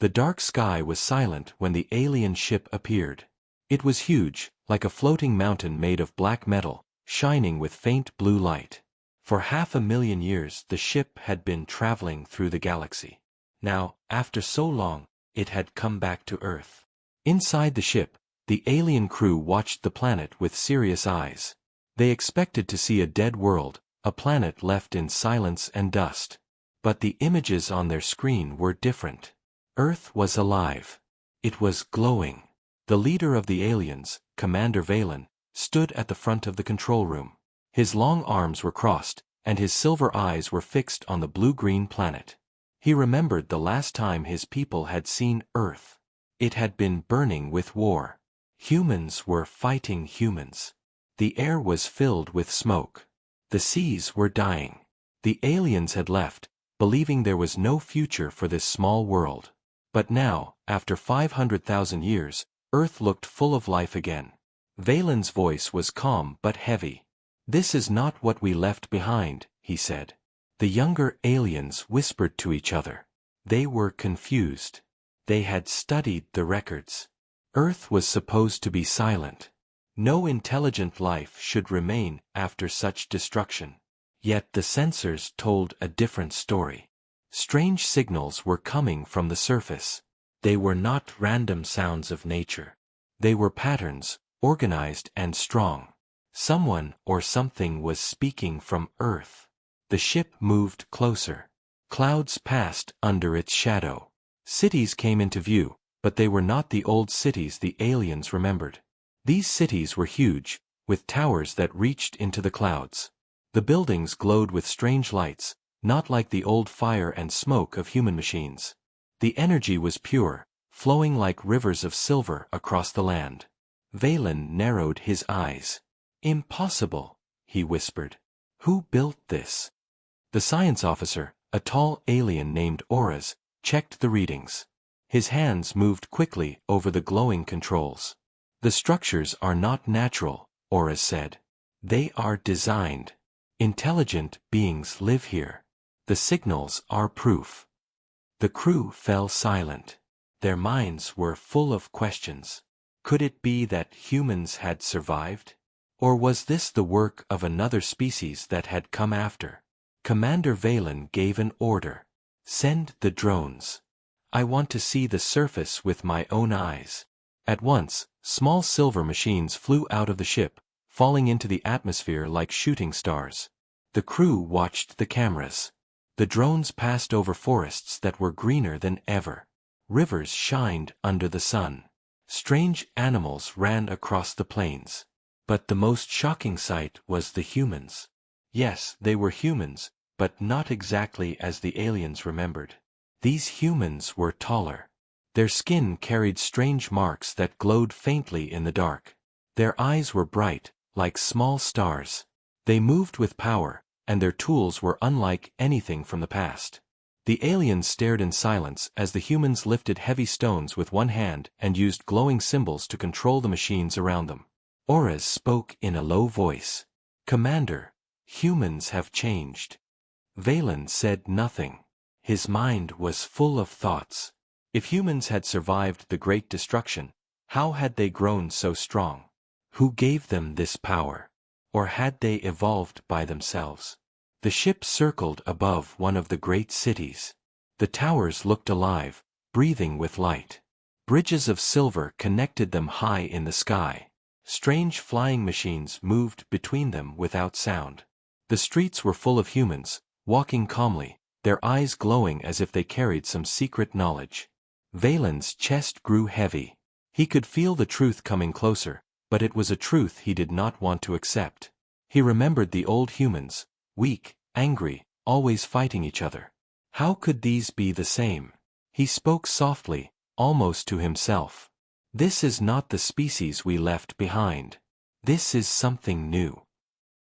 The dark sky was silent when the alien ship appeared. It was huge, like a floating mountain made of black metal, shining with faint blue light. For 500,000 years the ship had been traveling through the galaxy. Now, after so long, it had come back to Earth. Inside the ship, the alien crew watched the planet with serious eyes. They expected to see a dead world, a planet left in silence and dust. But the images on their screen were different. Earth was alive. It was glowing. The leader of the aliens, Commander Valor, stood at the front of the control room. His long arms were crossed, and his silver eyes were fixed on the blue-green planet. He remembered the last time his people had seen Earth. It had been burning with war. Humans were fighting humans. The air was filled with smoke. The seas were dying. The aliens had left, believing there was no future for this small world. But now, after 500,000 years, Earth looked full of life again. Valen's voice was calm but heavy. "This is not what we left behind," he said. The younger aliens whispered to each other. They were confused. They had studied the records. Earth was supposed to be silent. No intelligent life should remain after such destruction. Yet the sensors told a different story. Strange signals were coming from the surface. They were not random sounds of nature. They were patterns, organized and strong. Someone or something was speaking from Earth. The ship moved closer. Clouds passed under its shadow. Cities came into view, but they were not the old cities the aliens remembered. These cities were huge, with towers that reached into the clouds. The buildings glowed with strange lights, not like the old fire and smoke of human machines. The energy was pure, flowing like rivers of silver across the land. Valor narrowed his eyes. "Impossible," he whispered. "Who built this?" The science officer, a tall alien named Auras, checked the readings. His hands moved quickly over the glowing controls. "The structures are not natural," Auras said. "They are designed. Intelligent beings live here. The signals are proof." The crew fell silent. Their minds were full of questions. Could it be that humans had survived? Or was this the work of another species that had come after? Commander Valor gave an order. "Send the drones. I want to see the surface with my own eyes." At once, small silver machines flew out of the ship, falling into the atmosphere like shooting stars. The crew watched the cameras. The drones passed over forests that were greener than ever. Rivers shined under the sun. Strange animals ran across the plains. But the most shocking sight was the humans. Yes, they were humans, but not exactly as the aliens remembered. These humans were taller. Their skin carried strange marks that glowed faintly in the dark. Their eyes were bright, like small stars. They moved with power, and their tools were unlike anything from the past. The aliens stared in silence as the humans lifted heavy stones with one hand and used glowing symbols to control the machines around them. Auras spoke in a low voice. "Commander, humans have changed." Valor said nothing. His mind was full of thoughts. If humans had survived the Great Destruction, how had they grown so strong? Who gave them this power? Or had they evolved by themselves? The ship circled above one of the great cities. The towers looked alive, breathing with light. Bridges of silver connected them high in the sky. Strange flying machines moved between them without sound. The streets were full of humans, walking calmly, their eyes glowing as if they carried some secret knowledge. Valen's chest grew heavy. He could feel the truth coming closer, but it was a truth he did not want to accept. He remembered the old humans, weak, angry, always fighting each other. How could these be the same? He spoke softly, almost to himself. "This is not the species we left behind. This is something new."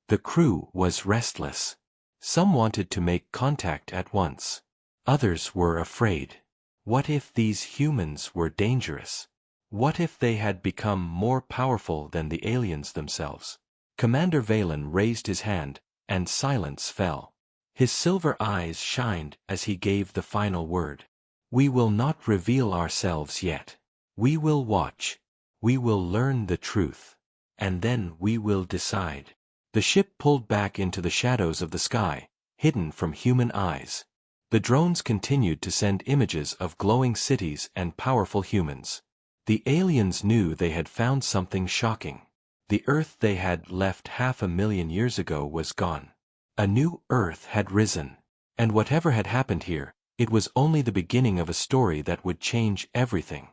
The crew was restless. Some wanted to make contact at once. Others were afraid. What if these humans were dangerous? What if they had become more powerful than the aliens themselves? Commander Valor raised his hand, and silence fell. His silver eyes shined as he gave the final word. We will not reveal ourselves yet. We will watch. We will learn the truth. And then we will decide. The ship pulled back into the shadows of the sky, hidden from human eyes. The drones continued to send images of glowing cities and powerful humans. The aliens knew they had found something shocking. The Earth they had left 500,000 years ago was gone. A new Earth had risen. And whatever had happened here, it was only the beginning of a story that would change everything.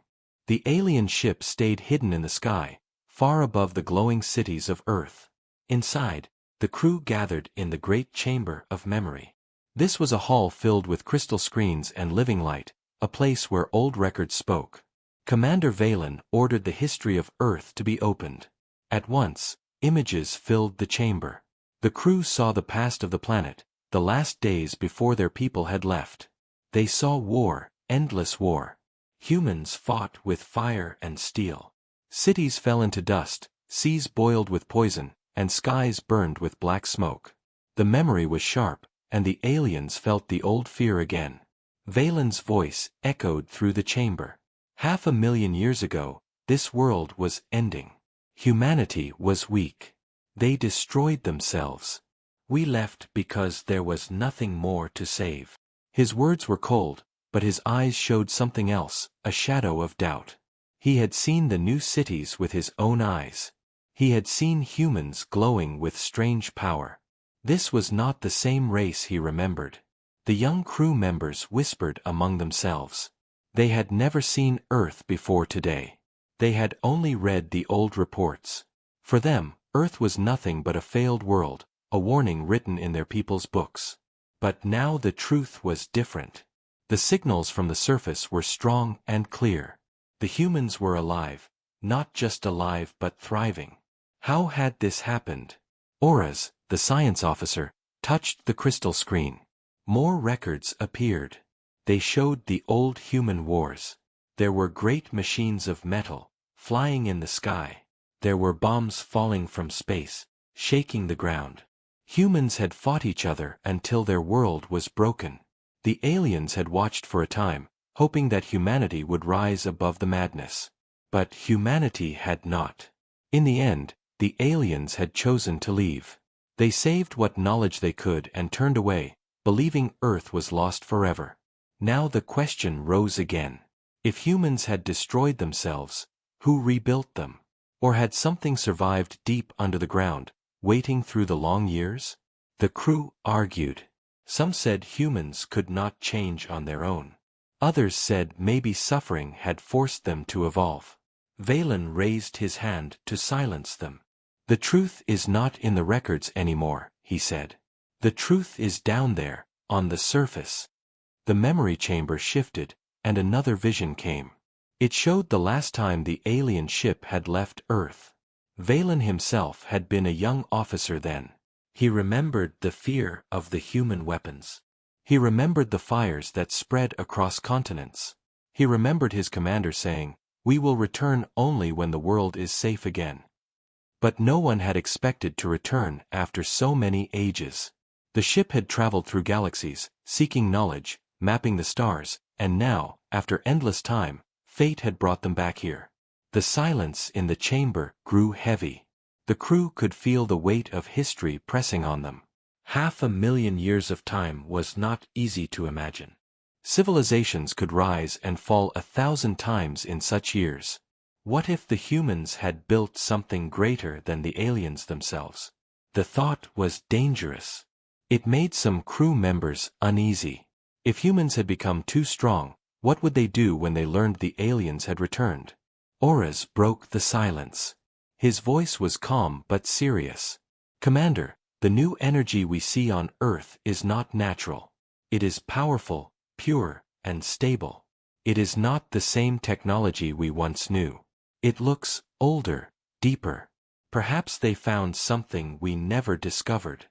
The alien ship stayed hidden in the sky, far above the glowing cities of Earth. Inside, the crew gathered in the great chamber of memory. This was a hall filled with crystal screens and living light, a place where old records spoke. Commander Valen ordered the history of Earth to be opened. At once, images filled the chamber. The crew saw the past of the planet, the last days before their people had left. They saw war, endless war. Humans fought with fire and steel. Cities fell into dust, seas boiled with poison, and skies burned with black smoke. The memory was sharp, and the aliens felt the old fear again. Valen's voice echoed through the chamber. 500,000 years ago, this world was ending. Humanity was weak. They destroyed themselves. We left because there was nothing more to save. His words were cold, but his eyes showed something else, a shadow of doubt. He had seen the new cities with his own eyes. He had seen humans glowing with strange power. This was not the same race he remembered. The young crew members whispered among themselves. They had never seen Earth before today. They had only read the old reports. For them, Earth was nothing but a failed world, a warning written in their people's books. But now the truth was different. The signals from the surface were strong and clear. The humans were alive, not just alive but thriving. How had this happened? Auras, the science officer, touched the crystal screen. More records appeared. They showed the old human wars. There were great machines of metal, flying in the sky. There were bombs falling from space, shaking the ground. Humans had fought each other until their world was broken. The aliens had watched for a time, hoping that humanity would rise above the madness. But humanity had not. In the end, the aliens had chosen to leave. They saved what knowledge they could and turned away, believing Earth was lost forever. Now the question rose again. If humans had destroyed themselves, who rebuilt them? Or had something survived deep under the ground, waiting through the long years? The crew argued. Some said humans could not change on their own. Others said maybe suffering had forced them to evolve. Valen raised his hand to silence them. The truth is not in the records anymore, he said. The truth is down there, on the surface. The memory chamber shifted, and another vision came. It showed the last time the alien ship had left Earth. Valen himself had been a young officer then. He remembered the fear of the human weapons. He remembered the fires that spread across continents. He remembered his commander saying, "We will return only when the world is safe again." But no one had expected to return after so many ages. The ship had traveled through galaxies, seeking knowledge, mapping the stars, and now, after endless time, fate had brought them back here. The silence in the chamber grew heavy. The crew could feel the weight of history pressing on them. 500,000 years of time was not easy to imagine. Civilizations could rise and fall 1,000 times in such years. What if the humans had built something greater than the aliens themselves? The thought was dangerous. It made some crew members uneasy. If humans had become too strong, what would they do when they learned the aliens had returned? Auras broke the silence. His voice was calm but serious. "Commander, the new energy we see on Earth is not natural. It is powerful, pure, and stable. It is not the same technology we once knew. It looks older, deeper. Perhaps they found something we never discovered."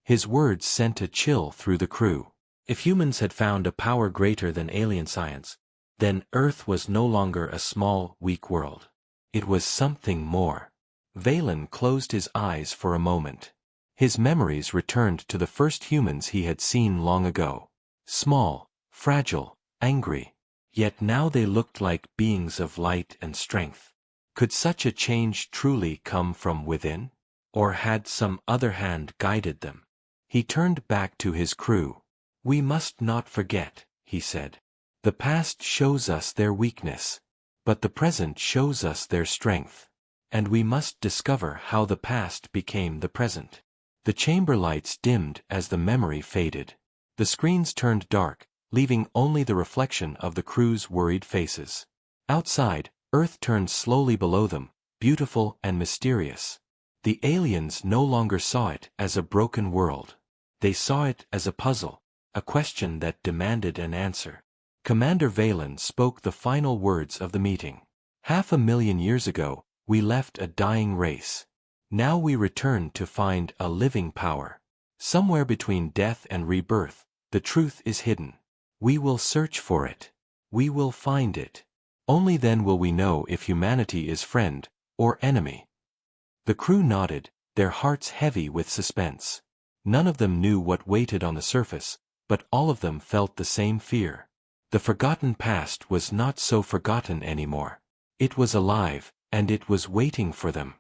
His words sent a chill through the crew. If humans had found a power greater than alien science, then Earth was no longer a small, weak world. It was something more. Valen closed his eyes for a moment. His memories returned to the first humans he had seen long ago. Small, fragile, angry. Yet now they looked like beings of light and strength. Could such a change truly come from within? Or had some other hand guided them? He turned back to his crew. "We must not forget," he said. "The past shows us their weakness. But the present shows us their strength. And we must discover how the past became the present." The chamber lights dimmed as the memory faded. The screens turned dark, leaving only the reflection of the crew's worried faces. Outside, Earth turned slowly below them, beautiful and mysterious. The aliens no longer saw it as a broken world. They saw it as a puzzle, a question that demanded an answer. Commander Valen spoke the final words of the meeting. "500,000 years ago, we left a dying race. Now we return to find a living power. Somewhere between death and rebirth, the truth is hidden. We will search for it. We will find it. Only then will we know if humanity is friend or enemy." The crew nodded, their hearts heavy with suspense. None of them knew what waited on the surface, but all of them felt the same fear. The forgotten past was not so forgotten anymore. It was alive, and it was waiting for them.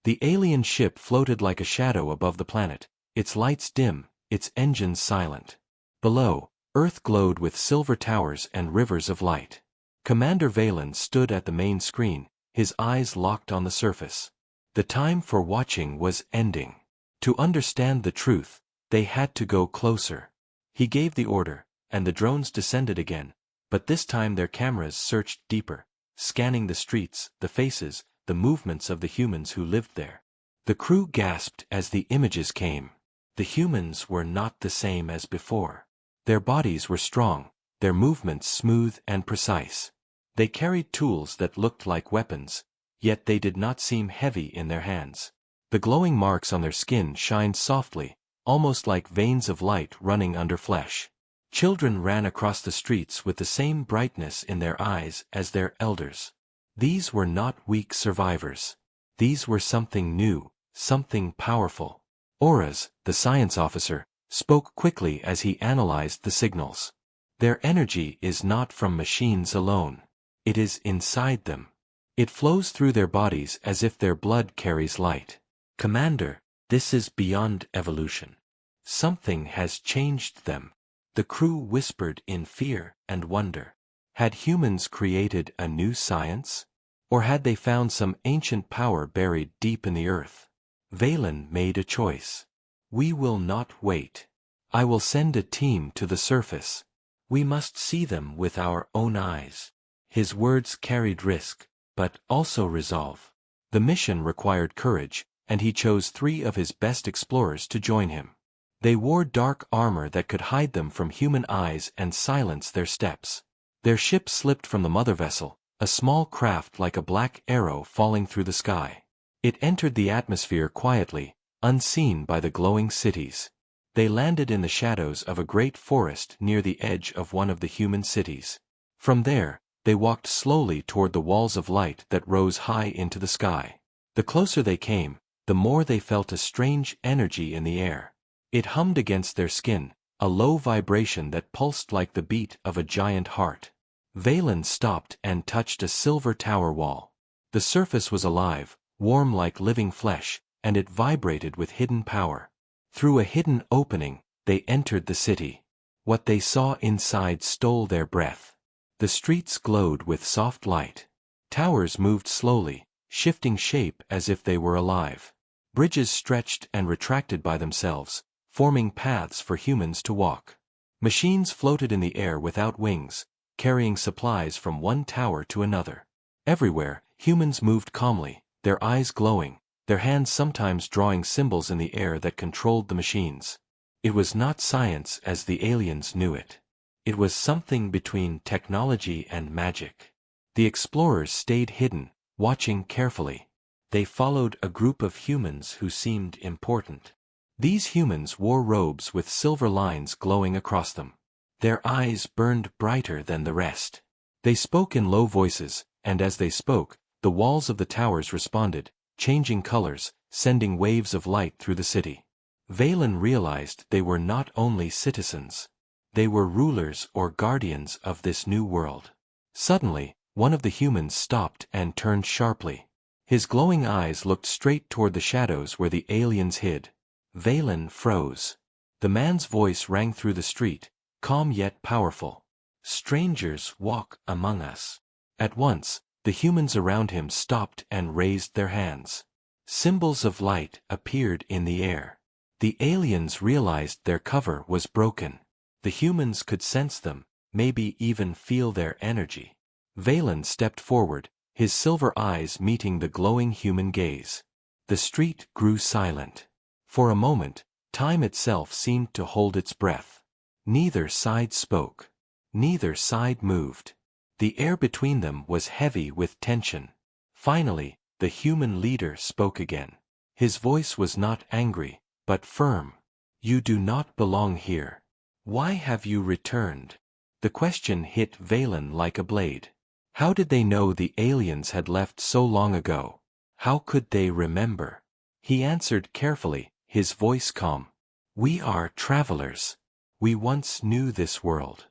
The alien ship floated like a shadow above the planet, its lights dim, its engines silent. Below, Earth glowed with silver towers and rivers of light. Commander Valen stood at the main screen, his eyes locked on the surface. The time for watching was ending. To understand the truth, they had to go closer. He gave the order, and the drones descended again, but this time their cameras searched deeper, scanning the streets, the faces, the movements of the humans who lived there. The crew gasped as the images came. The humans were not the same as before. Their bodies were strong, their movements smooth and precise. They carried tools that looked like weapons, yet they did not seem heavy in their hands. The glowing marks on their skin shined softly, almost like veins of light running under flesh. Children ran across the streets with the same brightness in their eyes as their elders. These were not weak survivors. These were something new, something powerful. Auras, the science officer, spoke quickly as he analyzed the signals. Their energy is not from machines alone. It is inside them. It flows through their bodies as if their blood carries light. "Commander, this is beyond evolution. Something has changed them." The crew whispered in fear and wonder. Had humans created a new science? Or had they found some ancient power buried deep in the earth? Valen made a choice. "We will not wait. I will send a team to the surface. We must see them with our own eyes." His words carried risk, but also resolve. The mission required courage, and he chose 3 of his best explorers to join him. They wore dark armor that could hide them from human eyes and silence their steps. Their ship slipped from the mother vessel, a small craft like a black arrow falling through the sky. It entered the atmosphere quietly, unseen by the glowing cities. They landed in the shadows of a great forest near the edge of one of the human cities. From there, they walked slowly toward the walls of light that rose high into the sky. The closer they came, the more they felt a strange energy in the air. It hummed against their skin, a low vibration that pulsed like the beat of a giant heart. Valen stopped and touched a silver tower wall. The surface was alive, warm like living flesh, and it vibrated with hidden power. Through a hidden opening, they entered the city. What they saw inside stole their breath. The streets glowed with soft light. Towers moved slowly, shifting shape as if they were alive. Bridges stretched and retracted by themselves, forming paths for humans to walk. Machines floated in the air without wings, carrying supplies from one tower to another. Everywhere, humans moved calmly, their eyes glowing, their hands sometimes drawing symbols in the air that controlled the machines. It was not science as the aliens knew it. It was something between technology and magic. The explorers stayed hidden, watching carefully. They followed a group of humans who seemed important. These humans wore robes with silver lines glowing across them. Their eyes burned brighter than the rest. They spoke in low voices, and as they spoke, the walls of the towers responded, changing colors, sending waves of light through the city. Valen realized they were not only citizens. They were rulers or guardians of this new world. Suddenly, one of the humans stopped and turned sharply. His glowing eyes looked straight toward the shadows where the aliens hid. Valen froze. The man's voice rang through the street, calm yet powerful. "Strangers walk among us." At once, the humans around him stopped and raised their hands. Symbols of light appeared in the air. The aliens realized their cover was broken. The humans could sense them, maybe even feel their energy. Valen stepped forward, his silver eyes meeting the glowing human gaze. The street grew silent. For a moment, time itself seemed to hold its breath. Neither side spoke. Neither side moved. The air between them was heavy with tension. Finally, the human leader spoke again. His voice was not angry, but firm. "You do not belong here. Why have you returned?" The question hit Valen like a blade. How did they know the aliens had left so long ago? How could they remember? He answered carefully, his voice calm. "We are travelers. We once knew this world.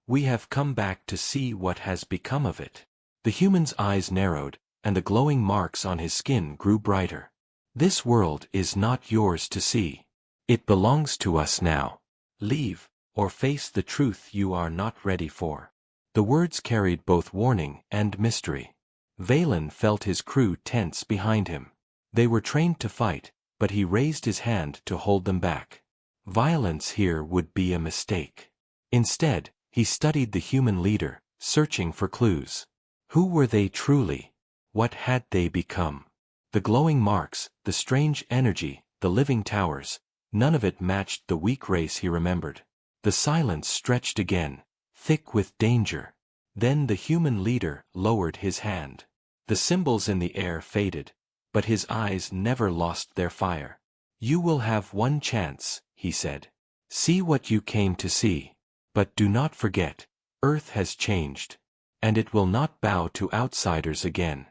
We have come back to see what has become of it." The human's eyes narrowed, and the glowing marks on his skin grew brighter. "This world is not yours to see. It belongs to us now. Leave, or face the truth you are not ready for." The words carried both warning and mystery. Valen felt his crew tense behind him. They were trained to fight, but he raised his hand to hold them back. Violence here would be a mistake. Instead, he studied the human leader, searching for clues. Who were they truly? What had they become? The glowing marks, the strange energy, the living towers, none of it matched the weak race he remembered. The silence stretched again, thick with danger. Then the human leader lowered his hand. The symbols in the air faded, but his eyes never lost their fire. "You will have one chance," he said. "See what you came to see. But do not forget, Earth has changed. And it will not bow to outsiders again."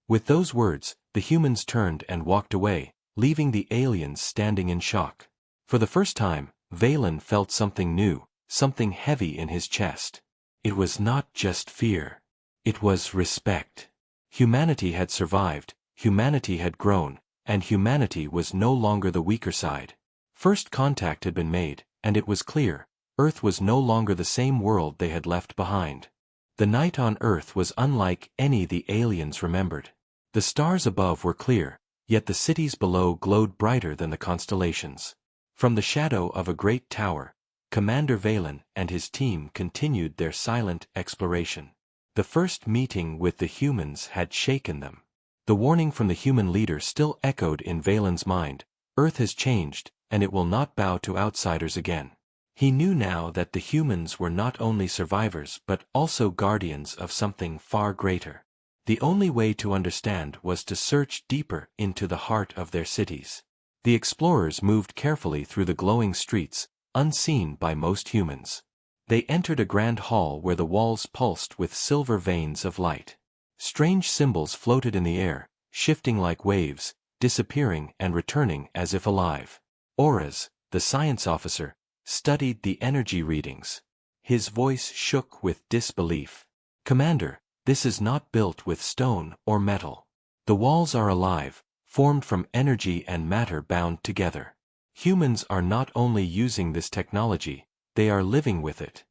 With those words, the humans turned and walked away, leaving the aliens standing in shock. For the first time, Valen felt something new, something heavy in his chest. It was not just fear. It was respect. Humanity had survived, humanity had grown, and humanity was no longer the weaker side. First contact had been made, and it was clear, Earth was no longer the same world they had left behind. The night on Earth was unlike any the aliens remembered. The stars above were clear, yet the cities below glowed brighter than the constellations. From the shadow of a great tower, Commander Valen and his team continued their silent exploration. The first meeting with the humans had shaken them. The warning from the human leader still echoed in Valen's mind: Earth has changed, and it will not bow to outsiders again. He knew now that the humans were not only survivors but also guardians of something far greater. The only way to understand was to search deeper into the heart of their cities. The explorers moved carefully through the glowing streets, unseen by most humans. They entered a grand hall where the walls pulsed with silver veins of light. Strange symbols floated in the air, shifting like waves, disappearing and returning as if alive. Auras, the science officer, studied the energy readings. His voice shook with disbelief. "Commander, this is not built with stone or metal. The walls are alive, formed from energy and matter bound together. Humans are not only using this technology, they are living with it."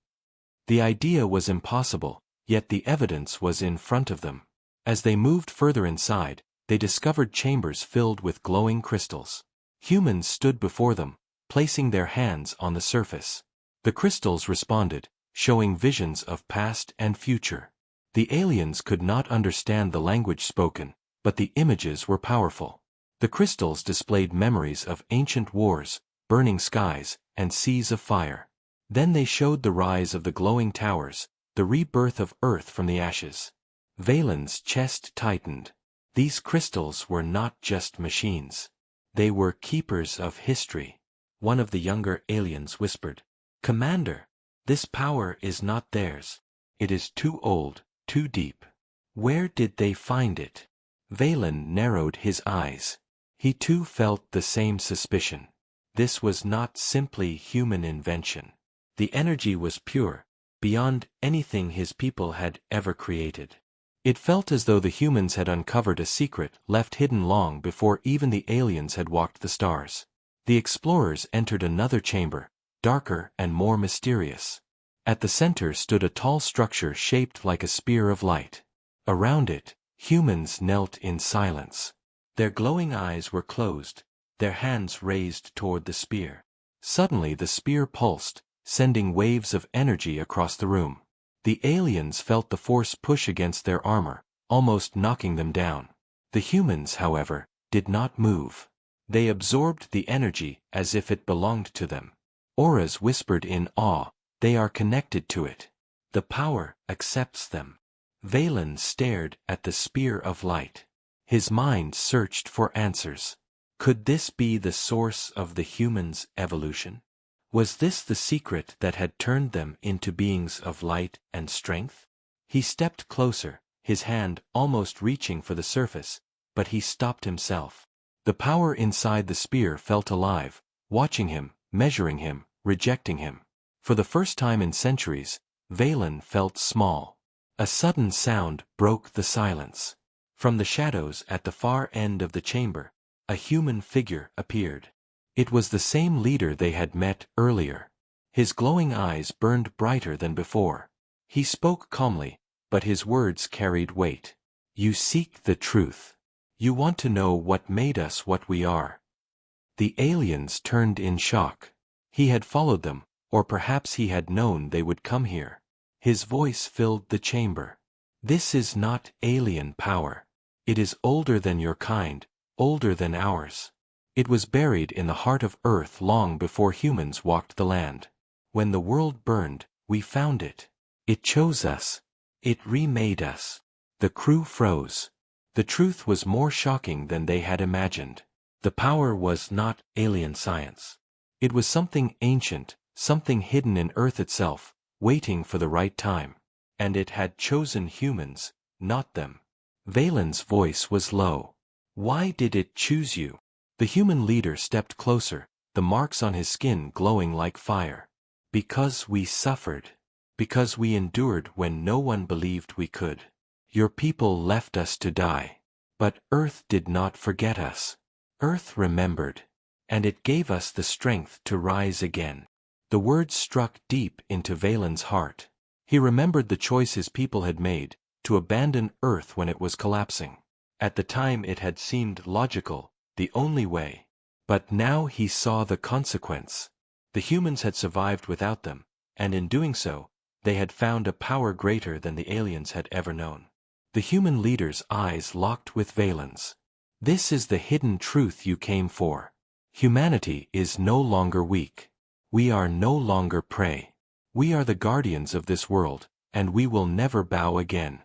The idea was impossible, yet the evidence was in front of them. As they moved further inside, they discovered chambers filled with glowing crystals. Humans stood before them, placing their hands on the surface. The crystals responded, showing visions of past and future. The aliens could not understand the language spoken, but the images were powerful. The crystals displayed memories of ancient wars, burning skies, and seas of fire. Then they showed the rise of the glowing towers, the rebirth of Earth from the ashes. Valen's chest tightened. These crystals were not just machines. They were keepers of history. One of the younger aliens whispered, "Commander, this power is not theirs. It is too old, too deep. Where did they find it?" Valen narrowed his eyes. He too felt the same suspicion. This was not simply human invention. The energy was pure, beyond anything his people had ever created. It felt as though the humans had uncovered a secret left hidden long before even the aliens had walked the stars. The explorers entered another chamber, darker and more mysterious. At the center stood a tall structure shaped like a spear of light. Around it, humans knelt in silence. Their glowing eyes were closed, their hands raised toward the spear. Suddenly the spear pulsed, sending waves of energy across the room. The aliens felt the force push against their armor, almost knocking them down. The humans, however, did not move. They absorbed the energy as if it belonged to them. Auras whispered in awe, "They are connected to it. The power accepts them." Valen stared at the spear of light. His mind searched for answers. Could this be the source of the humans' evolution? Was this the secret that had turned them into beings of light and strength? He stepped closer, his hand almost reaching for the surface, but he stopped himself. The power inside the spear felt alive, watching him, measuring him, rejecting him. For the first time in centuries, Valen felt small. A sudden sound broke the silence. From the shadows at the far end of the chamber, a human figure appeared. It was the same leader they had met earlier. His glowing eyes burned brighter than before. He spoke calmly, but his words carried weight. "You seek the truth. You want to know what made us what we are." The aliens turned in shock. He had followed them, or perhaps he had known they would come here. His voice filled the chamber. "This is not alien power. It is older than your kind, older than ours. It was buried in the heart of Earth long before humans walked the land. When the world burned, we found it. It chose us. It remade us." The crew froze. The truth was more shocking than they had imagined. The power was not alien science. It was something ancient, something hidden in Earth itself, waiting for the right time. And it had chosen humans, not them. Valen's voice was low. "Why did it choose you?" The human leader stepped closer, the marks on his skin glowing like fire. "Because we suffered. Because we endured when no one believed we could. Your people left us to die. But Earth did not forget us. Earth remembered. And it gave us the strength to rise again." The words struck deep into Valen's heart. He remembered the choice his people had made, to abandon Earth when it was collapsing. At the time it had seemed logical, the only way. But now he saw the consequence. The humans had survived without them, and in doing so, they had found a power greater than the aliens had ever known. The human leader's eyes locked with Valen's. "This is the hidden truth you came for. Humanity is no longer weak. We are no longer prey. We are the guardians of this world, and we will never bow again."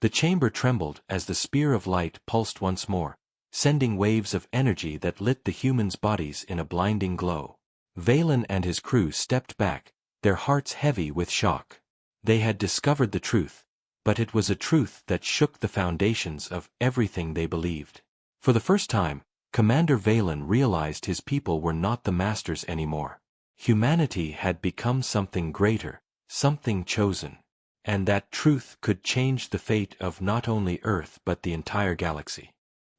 The chamber trembled as the spear of light pulsed once more, sending waves of energy that lit the humans' bodies in a blinding glow. Valen and his crew stepped back, their hearts heavy with shock. They had discovered the truth, but it was a truth that shook the foundations of everything they believed. For the first time, Commander Valen realized his people were not the masters anymore. Humanity had become something greater, something chosen. And that truth could change the fate of not only Earth but the entire galaxy.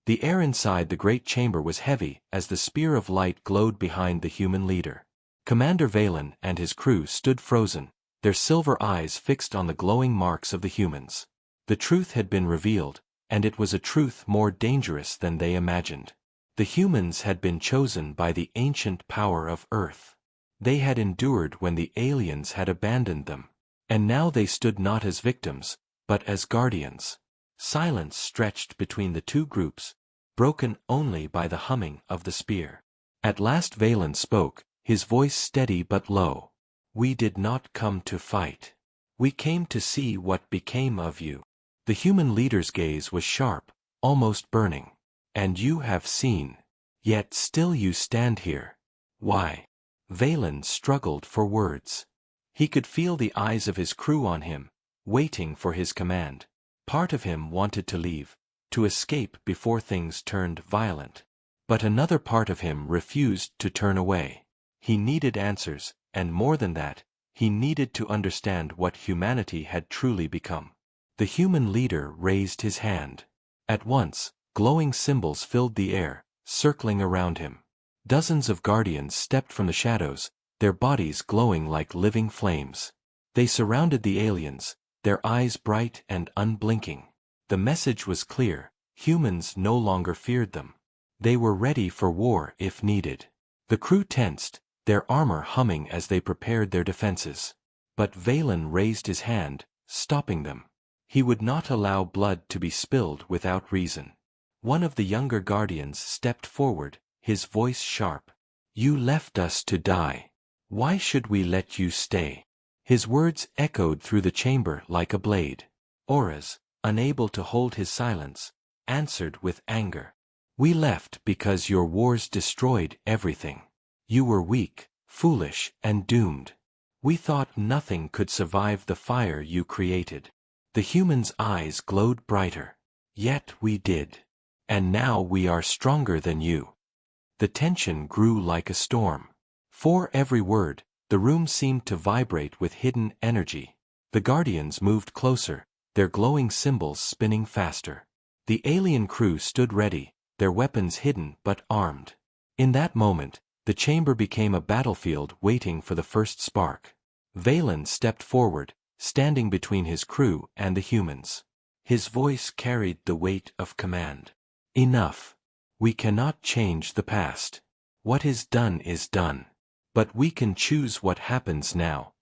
The air inside the great chamber was heavy as the spear of light glowed behind the human leader. Commander Valen and his crew stood frozen, their silver eyes fixed on the glowing marks of the humans. The truth had been revealed, and it was a truth more dangerous than they imagined. The humans had been chosen by the ancient power of Earth. They had endured when the aliens had abandoned them. And now they stood not as victims, but as guardians. Silence stretched between the two groups, broken only by the humming of the spear. At last Valen spoke, his voice steady but low. "We did not come to fight. We came to see what became of you." The human leader's gaze was sharp, almost burning. "And you have seen. Yet still you stand here. Why?" Valen struggled for words. He could feel the eyes of his crew on him, waiting for his command. Part of him wanted to leave, to escape before things turned violent. But another part of him refused to turn away. He needed answers, and more than that, He needed to understand what humanity had truly become. The human leader raised his hand. At once, glowing symbols filled the air, circling around him. Dozens of guardians stepped from the shadows, their bodies glowing like living flames. They surrounded the aliens, their eyes bright and unblinking. The message was clear: humans no longer feared them. They were ready for war if needed. The crew tensed, their armor humming as they prepared their defenses. But Valen raised his hand, stopping them. He would not allow blood to be spilled without reason. One of the younger guardians stepped forward, his voice sharp. "You left us to die. Why should we let you stay?" His words echoed through the chamber like a blade. Auras, unable to hold his silence, answered with anger. "We left because your wars destroyed everything. You were weak, foolish, and doomed. We thought nothing could survive the fire you created." The humans' eyes glowed brighter. "Yet we did. And now we are stronger than you." The tension grew like a storm. For every word, the room seemed to vibrate with hidden energy. The guardians moved closer, their glowing symbols spinning faster. The alien crew stood ready, their weapons hidden but armed. In that moment, the chamber became a battlefield waiting for the first spark. Valen stepped forward, standing between his crew and the humans. His voice carried the weight of command. "Enough. We cannot change the past. What is done is done. But we can choose what happens now."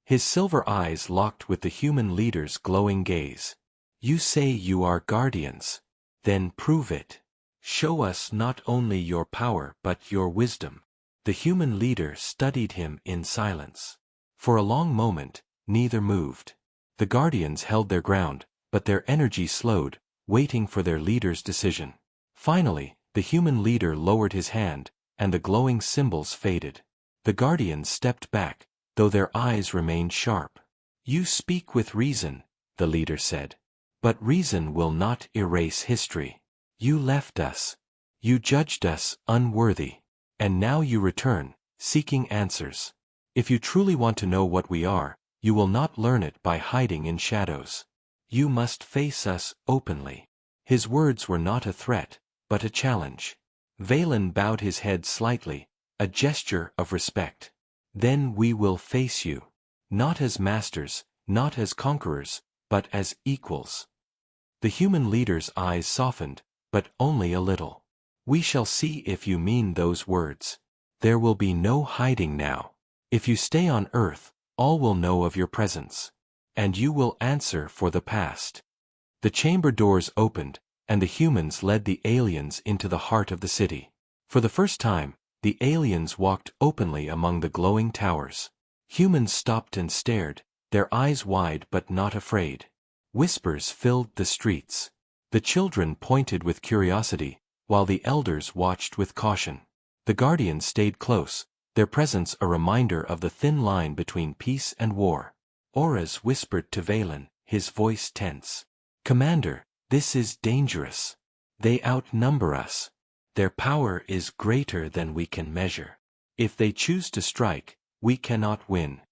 His silver eyes locked with the human leader's glowing gaze. "You say you are guardians. Then prove it. Show us not only your power but your wisdom." The human leader studied him in silence. For a long moment, neither moved. The guardians held their ground, but their energy slowed, waiting for their leader's decision. Finally, the human leader lowered his hand, and the glowing symbols faded. The guardians stepped back, though their eyes remained sharp. "You speak with reason," the leader said. "But reason will not erase history. You left us. You judged us unworthy. And now you return, seeking answers. If you truly want to know what we are, you will not learn it by hiding in shadows. You must face us openly." His words were not a threat, but a challenge. Valen bowed his head slightly, a gesture of respect. "Then we will face you. Not as masters, not as conquerors, but as equals." The human leader's eyes softened, but only a little. "We shall see if you mean those words. There will be no hiding now. If you stay on Earth, all will know of your presence. And you will answer for the past." The chamber doors opened, and the humans led the aliens into the heart of the city. For the first time, the aliens walked openly among the glowing towers. Humans stopped and stared, their eyes wide but not afraid. Whispers filled the streets. The children pointed with curiosity, while the elders watched with caution. The guardians stayed close, their presence a reminder of the thin line between peace and war. Auras whispered to Valen, his voice tense. "Commander, this is dangerous. They outnumber us. Their power is greater than we can measure. If they choose to strike, we cannot win."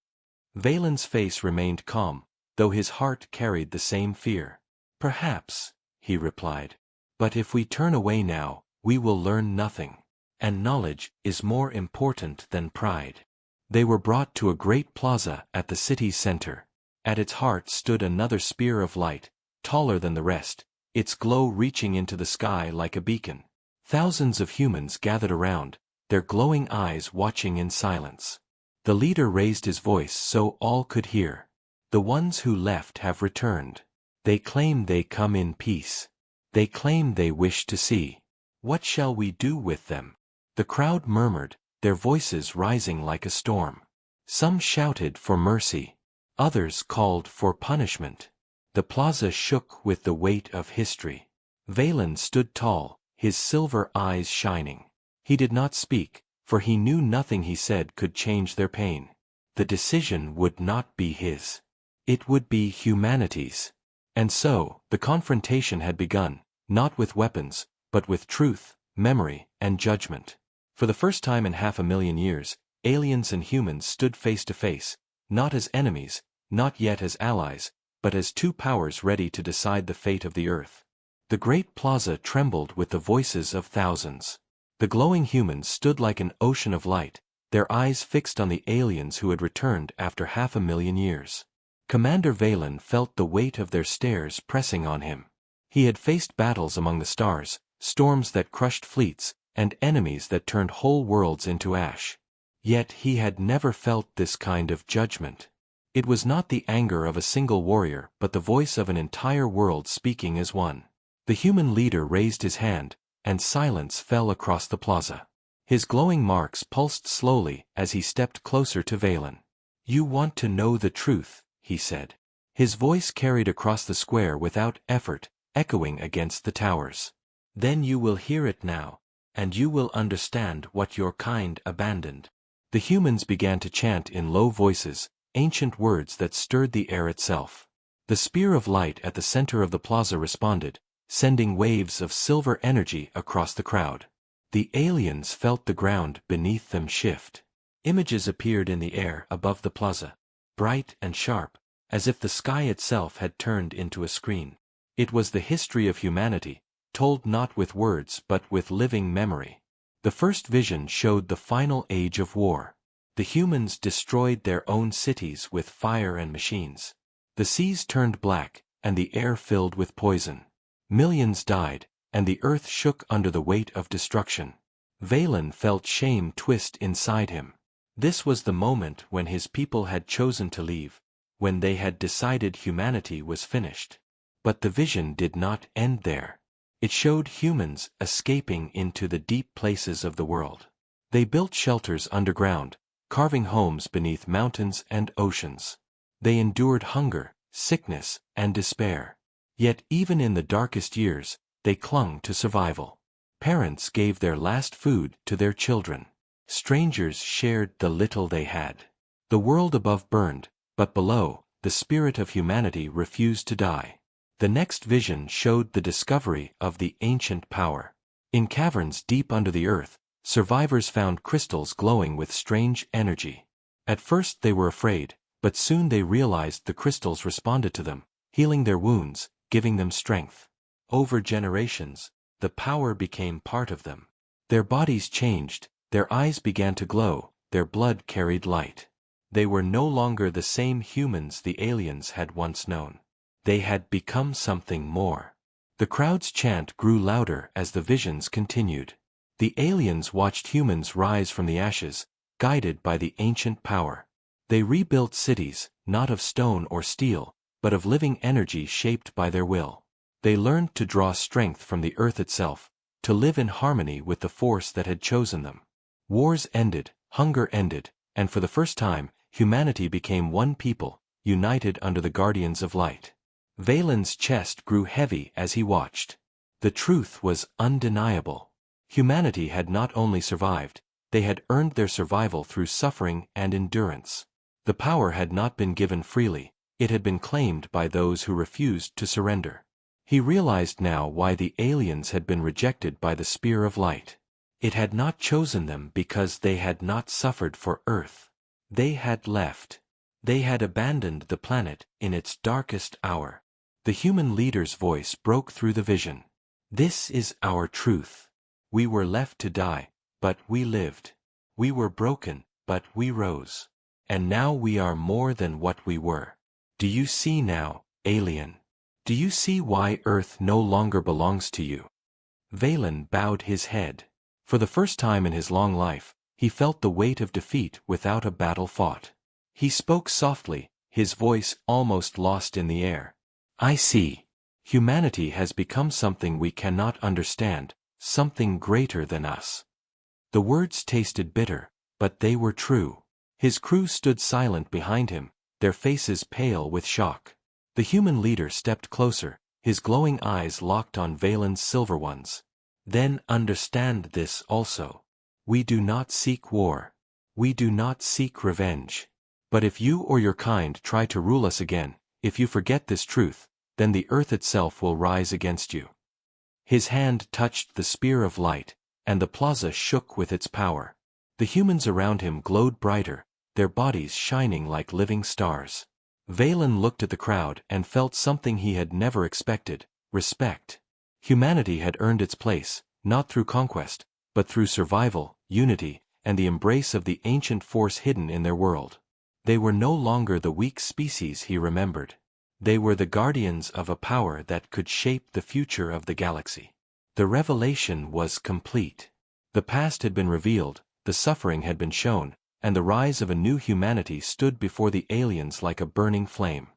Valen's face remained calm, though his heart carried the same fear. "Perhaps," he replied. "But if we turn away now, we will learn nothing. And knowledge is more important than pride." They were brought to a great plaza at the city's center. At its heart stood another spear of light, taller than the rest, its glow reaching into the sky like a beacon. Thousands of humans gathered around, their glowing eyes watching in silence. The leader raised his voice so all could hear. "The ones who left have returned. They claim they come in peace. They claim they wish to see. What shall we do with them?" The crowd murmured, their voices rising like a storm. Some shouted for mercy. Others called for punishment. The plaza shook with the weight of history. Valen stood tall, his silver eyes shining. He did not speak, for he knew nothing he said could change their pain. The decision would not be his. It would be humanity's. And so, the confrontation had begun, not with weapons, but with truth, memory, and judgment. For the first time in 500,000 years, aliens and humans stood face to face, not as enemies, not yet as allies, but as two powers ready to decide the fate of the Earth. The great plaza trembled with the voices of thousands. The glowing humans stood like an ocean of light, their eyes fixed on the aliens who had returned after 500,000 years. Commander Valen felt the weight of their stares pressing on him. He had faced battles among the stars, storms that crushed fleets, and enemies that turned whole worlds into ash. Yet he had never felt this kind of judgment. It was not the anger of a single warrior but the voice of an entire world speaking as one. The human leader raised his hand, and silence fell across the plaza. His glowing marks pulsed slowly as he stepped closer to Valen. "You want to know the truth," he said. His voice carried across the square without effort, echoing against the towers. "Then you will hear it now, and you will understand what your kind abandoned." The humans began to chant in low voices, ancient words that stirred the air itself. The spear of light at the center of the plaza responded, sending waves of silver energy across the crowd. The aliens felt the ground beneath them shift. Images appeared in the air above the plaza, bright and sharp, as if the sky itself had turned into a screen. It was the history of humanity, told not with words but with living memory. The first vision showed the final age of war. The humans destroyed their own cities with fire and machines. The seas turned black, and the air filled with poison. Millions died, and the earth shook under the weight of destruction. Valen felt shame twist inside him. This was the moment when his people had chosen to leave, when they had decided humanity was finished. But the vision did not end there. It showed humans escaping into the deep places of the world. They built shelters underground, carving homes beneath mountains and oceans. They endured hunger, sickness, and despair. Yet even in the darkest years, they clung to survival. Parents gave their last food to their children. Strangers shared the little they had. The world above burned, but below, the spirit of humanity refused to die. The next vision showed the discovery of the ancient power. In caverns deep under the earth, survivors found crystals glowing with strange energy. At first they were afraid, but soon they realized the crystals responded to them, healing their wounds, giving them strength. Over generations, the power became part of them. Their bodies changed, their eyes began to glow, their blood carried light. They were no longer the same humans the aliens had once known. They had become something more. The crowd's chant grew louder as the visions continued. The aliens watched humans rise from the ashes, guided by the ancient power. They rebuilt cities, not of stone or steel, but of living energy shaped by their will. They learned to draw strength from the earth itself, to live in harmony with the force that had chosen them. Wars ended, hunger ended, and for the first time, humanity became one people, united under the guardians of light. Valen's chest grew heavy as he watched. The truth was undeniable. Humanity had not only survived, they had earned their survival through suffering and endurance. The power had not been given freely, it had been claimed by those who refused to surrender. He realized now why the aliens had been rejected by the Spear of Light. It had not chosen them because they had not suffered for Earth. They had left. They had abandoned the planet in its darkest hour. The human leader's voice broke through the vision. "This is our truth. We were left to die, but we lived. We were broken, but we rose. And now we are more than what we were. Do you see now, alien? Do you see why Earth no longer belongs to you?" Valen bowed his head. For the first time in his long life, he felt the weight of defeat without a battle fought. He spoke softly, his voice almost lost in the air. "I see. Humanity has become something we cannot understand, something greater than us." The words tasted bitter, but they were true. His crew stood silent behind him, their faces pale with shock. The human leader stepped closer, his glowing eyes locked on Valen's silver ones. "Then understand this also. We do not seek war. We do not seek revenge. But if you or your kind try to rule us again, if you forget this truth, then the earth itself will rise against you." His hand touched the Spear of Light, and the plaza shook with its power. The humans around him glowed brighter, their bodies shining like living stars. Valen looked at the crowd and felt something he had never expected: respect. Humanity had earned its place, not through conquest, but through survival, unity, and the embrace of the ancient force hidden in their world. They were no longer the weak species he remembered. They were the guardians of a power that could shape the future of the galaxy. The revelation was complete. The past had been revealed, the suffering had been shown, and the rise of a new humanity stood before the aliens like a burning flame.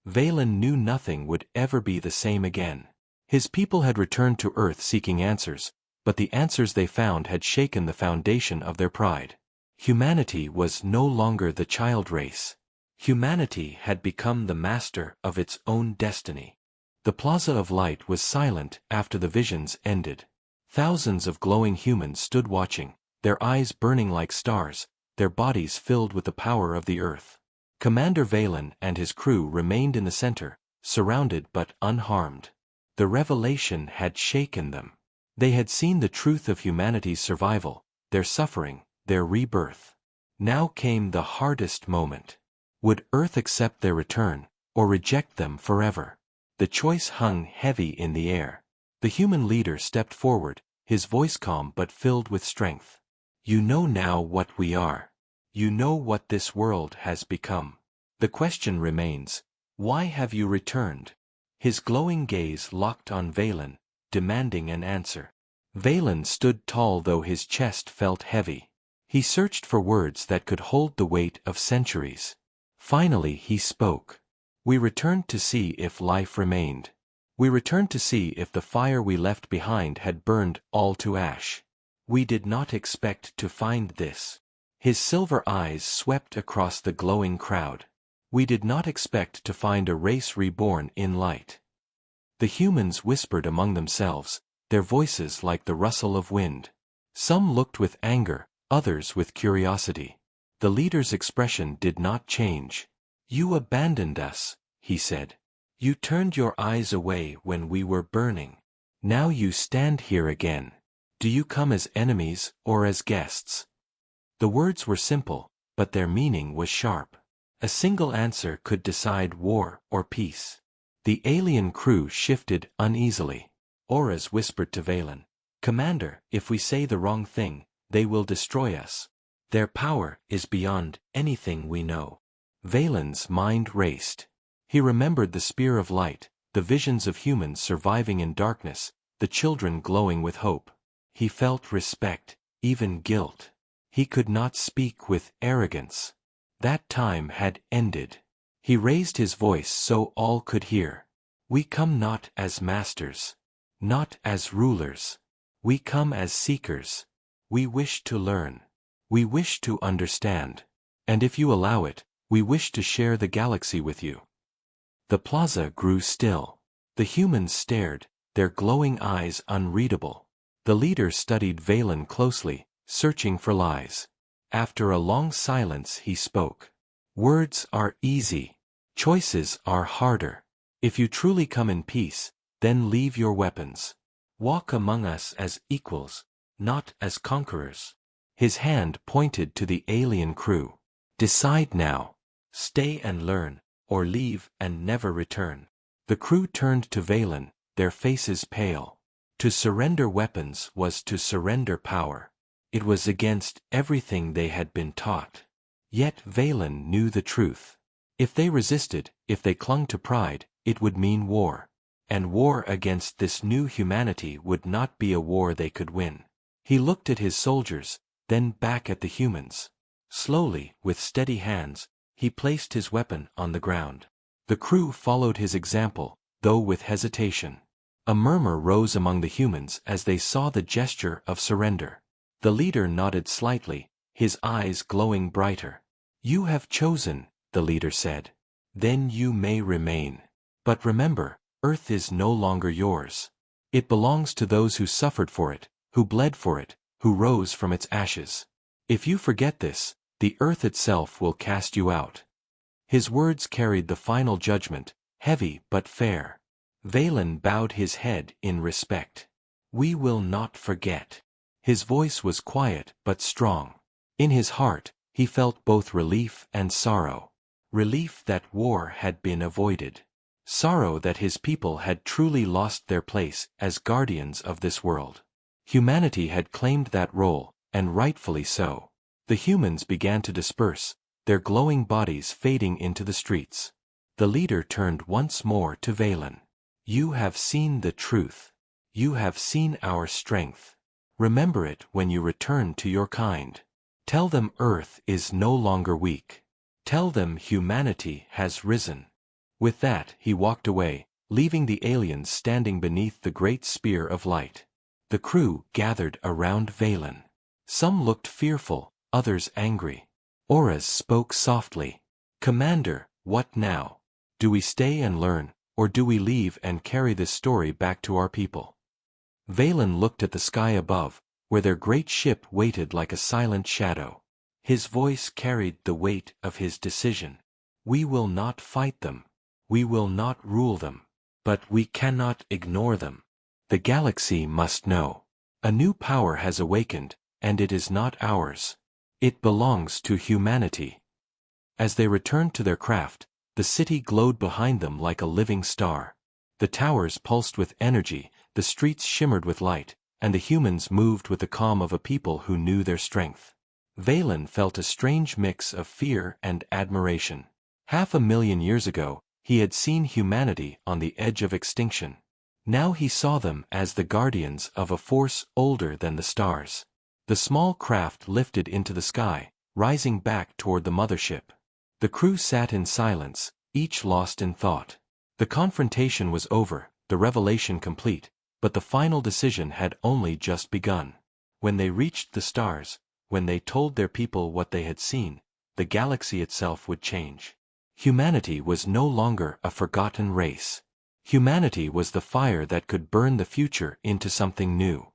Valen knew nothing would ever be the same again. His people had returned to Earth seeking answers, but the answers they found had shaken the foundation of their pride. Humanity was no longer the child race. Humanity had become the master of its own destiny. The Plaza of Light was silent after the visions ended. Thousands of glowing humans stood watching, their eyes burning like stars, their bodies filled with the power of the Earth. Commander Valen and his crew remained in the center, surrounded but unharmed. The revelation had shaken them. They had seen the truth of humanity's survival, their suffering, their rebirth. Now came the hardest moment. Would Earth accept their return, or reject them forever? The choice hung heavy in the air. The human leader stepped forward, his voice calm but filled with strength. You know now what we are. You know what this world has become. The question remains, why have you returned? His glowing gaze locked on Valen, demanding an answer. Valen stood tall though his chest felt heavy. He searched for words that could hold the weight of centuries. Finally he spoke. We returned to see if life remained. We returned to see if the fire we left behind had burned all to ash. We did not expect to find this. His silver eyes swept across the glowing crowd. We did not expect to find a race reborn in light. The humans whispered among themselves, their voices like the rustle of wind. Some looked with anger, others with curiosity. The leader's expression did not change. You abandoned us, he said. You turned your eyes away when we were burning. Now you stand here again. Do you come as enemies or as guests? The words were simple, but their meaning was sharp. A single answer could decide war or peace. The alien crew shifted uneasily. Auras whispered to Valen, Commander, if we say the wrong thing, they will destroy us. Their power is beyond anything we know. Valen's mind raced. He remembered the spear of light, the visions of humans surviving in darkness, the children glowing with hope. He felt respect, even guilt. He could not speak with arrogance. That time had ended. He raised his voice so all could hear. We come not as masters. Not as rulers. We come as seekers. We wish to learn. We wish to understand. And if you allow it, we wish to share the galaxy with you. The plaza grew still. The humans stared, their glowing eyes unreadable. The leader studied Valen closely, searching for lies. After a long silence he spoke. Words are easy. Choices are harder. If you truly come in peace, then leave your weapons. Walk among us as equals, not as conquerors. His hand pointed to the alien crew. Decide now. Stay and learn, or leave and never return. The crew turned to Valen, their faces pale. To surrender weapons was to surrender power. It was against everything they had been taught. Yet Valen knew the truth. If they resisted, if they clung to pride, it would mean war. And war against this new humanity would not be a war they could win. He looked at his soldiers, then back at the humans. Slowly, with steady hands, he placed his weapon on the ground. The crew followed his example, though with hesitation. A murmur rose among the humans as they saw the gesture of surrender. The leader nodded slightly, his eyes glowing brighter. You have chosen, the leader said. Then you may remain. But remember, Earth is no longer yours. It belongs to those who suffered for it, who bled for it, who rose from its ashes. If you forget this, the Earth itself will cast you out. His words carried the final judgment, heavy but fair. Valen bowed his head in respect. We will not forget. His voice was quiet but strong. In his heart, He felt both relief and sorrow. Relief that war had been avoided. Sorrow that his people had truly lost their place as guardians of this world. Humanity had claimed that role, and rightfully so. The humans began to disperse, their glowing bodies fading into the streets. The leader turned once more to Valen. You have seen the truth. You have seen our strength. Remember it when you return to your kind. Tell them Earth is no longer weak. Tell them humanity has risen. With that, he walked away, leaving the aliens standing beneath the great spear of light. The crew gathered around Valen. Some looked fearful, others angry. Auras spoke softly. Commander, what now? Do we stay and learn, or do we leave and carry this story back to our people? Valen looked at the sky above, where their great ship waited like a silent shadow. His voice carried the weight of his decision. We will not fight them. We will not rule them. But we cannot ignore them. The galaxy must know. A new power has awakened, and it is not ours. It belongs to humanity. As they returned to their craft, the city glowed behind them like a living star. The towers pulsed with energy, the streets shimmered with light, and the humans moved with the calm of a people who knew their strength. Valen felt a strange mix of fear and admiration. 500,000 years ago, he had seen humanity on the edge of extinction. Now he saw them as the guardians of a force older than the stars. The small craft lifted into the sky, rising back toward the mothership. The crew sat in silence, each lost in thought. The confrontation was over, the revelation complete, but the final decision had only just begun. When they reached the stars, when they told their people what they had seen, the galaxy itself would change. Humanity was no longer a forgotten race. Humanity was the fire that could burn the future into something new.